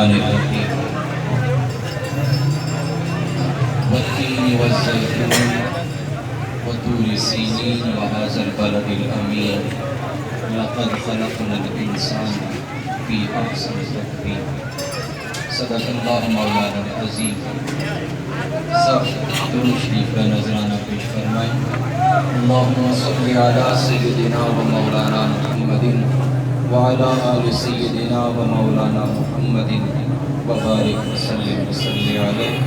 الرحمن الرحیم والتین والزیتون وطور سینین وهذا البلد الامین لقد خلقنا الانسان فی احسن تقویم۔ صدق اللہ مولانا العظیم۔ سب درود شریف کا نذرانہ پیش فرمائیں۔ اللہم صلی علی سیدنا و مولانا محمد وعلی آل سیدنا و مولانا محمد وبارک وسلم وصلی علیہ۔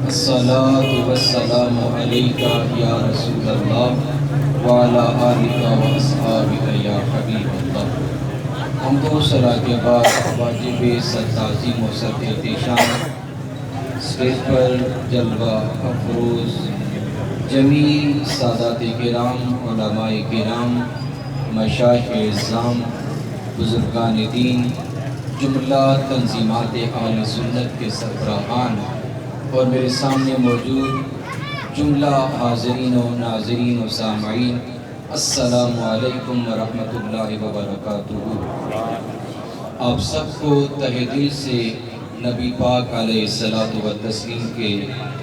الصلاة والسلام علیکہ یا رسول اللہ وعلی آلکہ و اصحابکہ یا حبیب اللہ۔ ہم دو صلاح کے بعد واجب صد تعظیم و صد احتشام اسٹیج پر جلوہ افروز جمیع سادات کرام، علماء کرام، مشائخ اعظام، بزرگان دین، جملہ تنظیمات اہل سنت کے سربراہان اور میرے سامنے موجود جملہ حاضرین و ناظرین و سامعین، السلام علیکم ورحمۃ اللہ وبرکاتہ۔ آپ سب کو تہہ دل سے نبی پاک علیہ الصلوۃ والتسلیم کے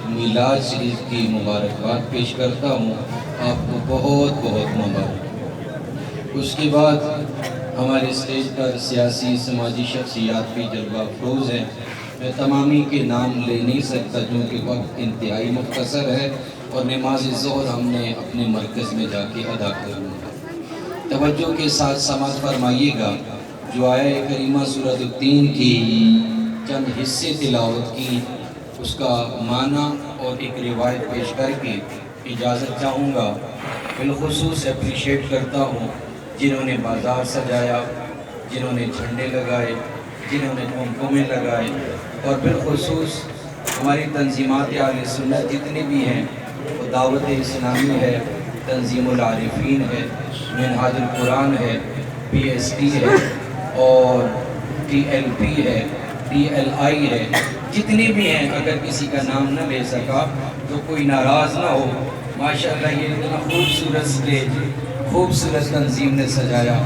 میلاد شریف کی مبارکباد پیش کرتا ہوں۔ آپ کو بہت بہت مبارک۔ اس کے بعد ہمارے اسٹیج پر سیاسی سماجی شخصیات بھی جلوہ افروز ہیں۔ میں تمامی کے نام لے نہیں سکتا کیونکہ وقت انتہائی مختصر ہے اور نماز ظہر ہم نے اپنے مرکز میں جا کے ادا کروں گا۔ توجہ کے ساتھ سماعت فرمائیے گا۔ جو آیہ کریمہ سورۃ التین کی چند حصے تلاوت کی، اس کا معنی اور ایک روایت پیش کر کے اجازت چاہوں گا۔ بالخصوص اپریشیٹ کرتا ہوں جنہوں نے بازار سجایا، جنہوں نے جھنڈے لگائے، جنہوں نے قمقمے لگائے، اور بالخصوص ہماری تنظیمات اہل سنت جتنے بھی ہیں، وہ دعوت اسلامی ہے، تنظیم العارفین ہے، منہاج القرآن ہے، پی ایس ٹی ہے اور ٹی ایل پی ہے، ٹی ایل آئی ہے، جتنے بھی ہیں، اگر کسی کا نام نہ لے سکا تو کوئی ناراض نہ ہو۔ ماشاءاللہ یہ اتنا خوبصورت اسٹیج، خوبصورت تنظیم نے سجایا۔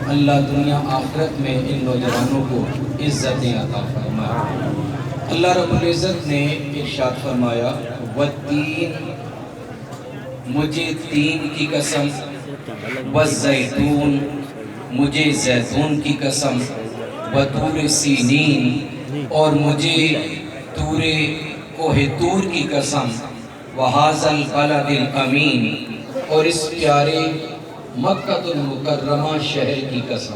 اللہ دنیا آخرت میں ان نوجوانوں کو عزتیں عطا فرمائے۔ اللہ رب العزت نے ارشاد فرمایا، والتین، مجھے تین کی قسم، والزیتون، مجھے زیتون کی قسم، وطور سینین، اور مجھے طور کوہ طور کی قسم، وہذا البلد الامین، اور اس پیارے مکہ المکرمہ شہر کی قسم۔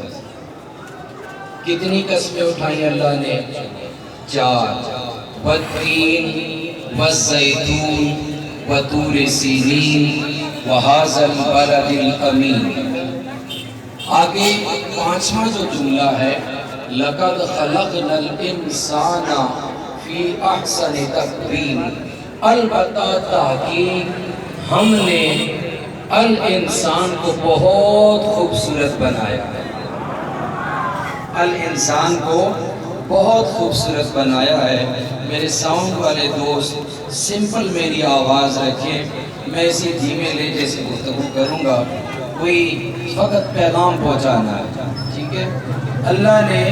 کتنی قسمیں اٹھائیں اللہ نے؟ چار۔ والتین والزیتون وطور سینین وہذا البلد الامین۔ آگے پانچواں جو جملہ ہے، لقد خلقنا الانسان فی احسن تقویم، البتہ تحقیق ہم نے الانسان کو بہت خوبصورت بنایا ہے۔ الانسان کو بہت خوبصورت بنایا ہے۔ میرے ساؤنڈ والے دوست سمپل میری آواز رکھیں، میں اسی دھیمے لہجے سے گفتگو کروں گا، کوئی فقط پیغام پہنچانا ہے، ٹھیک ہے؟ اللہ نے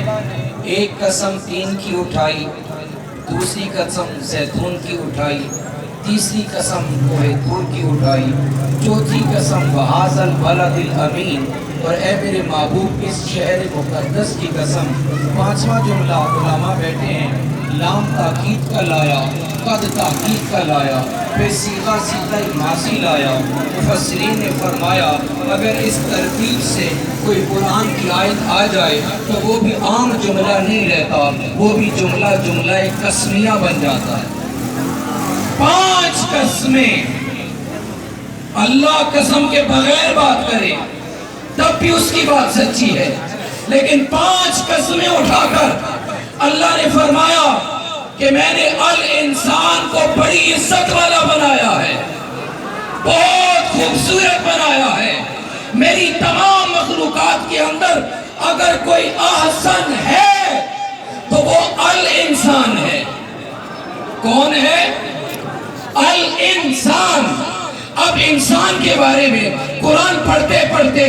ایک قسم تین کی اٹھائی، دوسری قسم زیتون کی اٹھائی، تیسری قسم کوہ طور کی اٹھائی، چوتھی قسم وہذا البلد الامین، اور اے میرے محبوب اس شہر مقدس کی قسم۔ پانچواں جملہ علماء بیٹھے ہیں، لام تاکید کا لایا، قد تاکید کا لایا، پھر صیغہ ماضی لایا۔ مفسرین نے فرمایا اگر اس ترتیب سے کوئی قرآن کی آیت آ جائے تو وہ بھی عام جملہ نہیں رہتا، وہ بھی جملہ قسمیہ بن جاتا ہے۔ پانچ قسمیں، اللہ قسم کے بغیر بات کرے تب بھی اس کی بات سچی ہے، لیکن پانچ قسمیں اٹھا کر اللہ نے فرمایا کہ میں نے الانسان کو بڑی عزت والا بنایا ہے، بہت خوبصورت بنایا ہے۔ میری تمام مخلوقات کے اندر اگر کوئی احسن ہے تو وہ الانسان ہے۔ کون ہے؟ الانسان۔ اب انسان کے بارے میں قرآن پڑھتے پڑھتے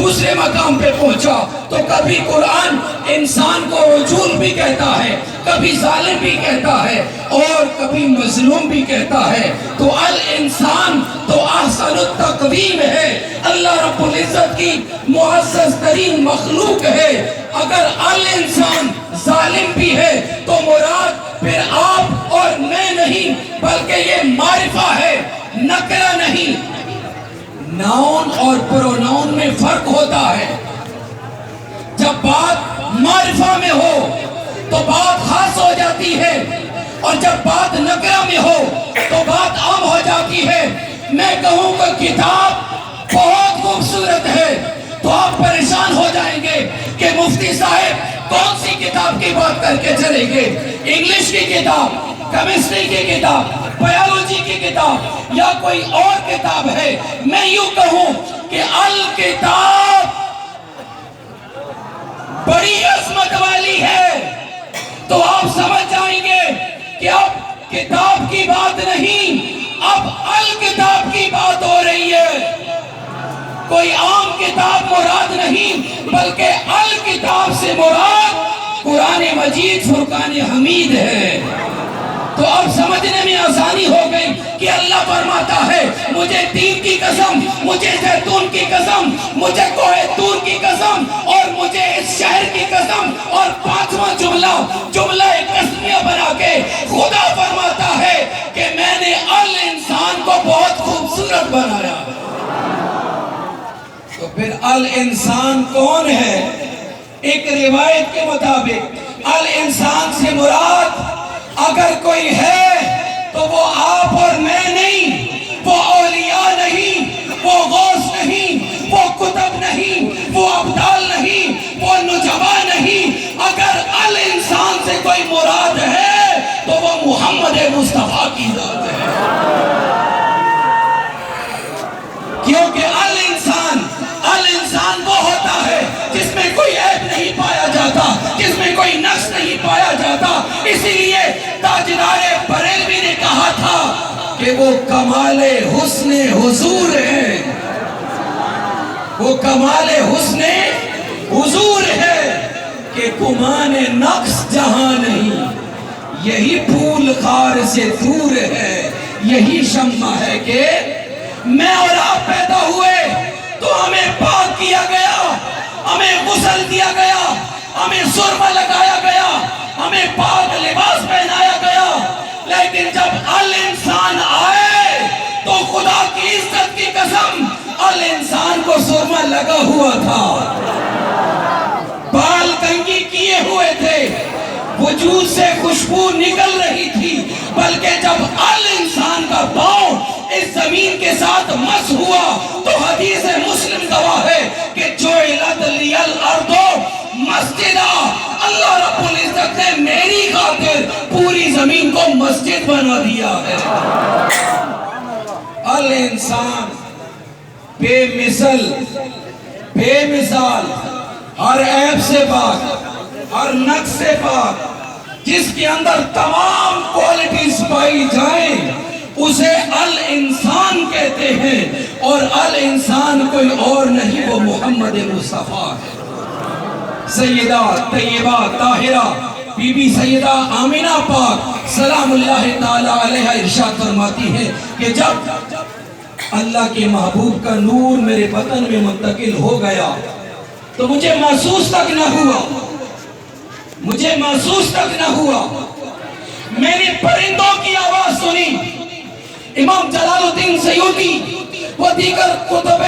دوسرے مقام پہ پہنچا تو کبھی قرآن انسان کو عجول بھی کہتا ہے، کبھی ظالم بھی کہتا ہے، اور کبھی مظلوم بھی کہتا ہے۔ تو الانسان تو احسن التقویم ہے، اللہ رب العزت کی معزز ترین مخلوق ہے۔ اگر الانسان ظالم بھی ہے تو مراد پھر آپ اور میں نہیں، بلکہ یہ معرفہ ہے، نکرہ نہیں۔ ناؤن اور پروناؤن میں فرق ہوتا ہے۔ جب بات معرفہ میں ہو تو بات خاص ہو جاتی ہے، اور جب بات نکرہ میں ہو تو بات عام ہو جاتی ہے۔ میں کہوں کہ کتاب بہت خوبصورت ہے تو آپ پریشان ہو جائیں گے کہ مفتی صاحب کون سی کتاب کی بات کر کے چلیں گے؟ انگلش کی کتاب، کیمسٹری کی کتاب، بایولوجی کی کتاب، یا کوئی اور کتاب ہے؟ میں یوں کہوں کہ الکتاب بڑی عظمت والی ہے، تو آپ سمجھ جائیں گے کہ اب کتاب کی بات نہیں، اب الکتاب کی بات ہو رہی ہے۔ کوئی عام کتاب مراد نہیں، بلکہ الکتاب سے مراد قرآن مجید فرقان حمید ہے۔ تو اب سمجھنے میں آسانی ہو گئی کہ اللہ فرماتا ہے مجھے تین کی قسم، مجھے زیتون کی قسم، مجھے کوہ طور کی قسم، اور مجھے اس شہر کی قسم، اور پانچواں جملہ قسمیہ بنا کے خدا فرماتا ہے کہ میں نے الانسان کو بہت خوبصورت بنایا۔ تو پھر الانسان کون ہے؟ ایک روایت کے مطابق الانسان سے مراد اگر کوئی ہے تو وہ آپ اور میں نہیں، وہ اولیاء نہیں، وہ غوث نہیں، وہ کتب نہیں، وہ ابدال نہیں، وہ نجبا نہیں۔ اگر الانسان سے کوئی مراد ہے تو وہ محمد مصطفیٰ کی ذات ہے، کیونکہ الانسان وہ ہوتا ہے جس میں کوئی عیب نہیں پایا جاتا، جس میں کوئی نقص نہیں پایا جاتا۔ اسی لیے تاجدار بریلوی نے کہا تھا کہ وہ کمال حسن حضور ہے، وہ کمال حسن حضور ہے کہ گمان نقص جہاں نہیں، یہی پھول خار سے دور ہے، یہی شمع ہے کہ میں اور آپ پیدا ہوئے تو ہمیں پاک کیا گیا، ہمیں غسل دیا گیا، ہمیں سرما لگایا گیا، ہمیں پاک لباس پہنایا گیا، لیکن جب الانسان آئے تو خدا کی عزت کی قسم الانسان کو سرما لگا ہوا تھا، بال کنگھی کیے ہوئے تھے، وجود سے خوشبو نکل رہی تھی، بلکہ جب الانسان کا پاؤں اس زمین کے ساتھ مس ہوا تو حدیث مسلم گواہ ہے کہ جعلت لی الارض مسجدا، اللہ رب العزت نے میری خاطر پوری زمین کو مسجد بنا دیا ہے۔ الانسان بے مثل، بے مثال، ہر عیب سے پاک، ہر نقص سے پاک، جس کے اندر تمام کوالٹیز پائی جائیں اسے الانسان کہتے ہیں، اور الانسان کوئی اور نہیں، وہ محمد مصطفیٰ ہے۔ سیدہ طیبہ طاہرہ بی بی سیدہ آمنہ پاک سلام اللہ تعالی علیہ ارشاد فرماتی ہے کہ جب اللہ کے محبوب کا نور میرے بدن میں منتقل ہو گیا تو مجھے محسوس تک نہ ہوا، مجھے محسوس تک نہ ہوا، میں نے پرندوں کی آواز سنی۔ امام جلال الدین سیوطی و دیگر کتب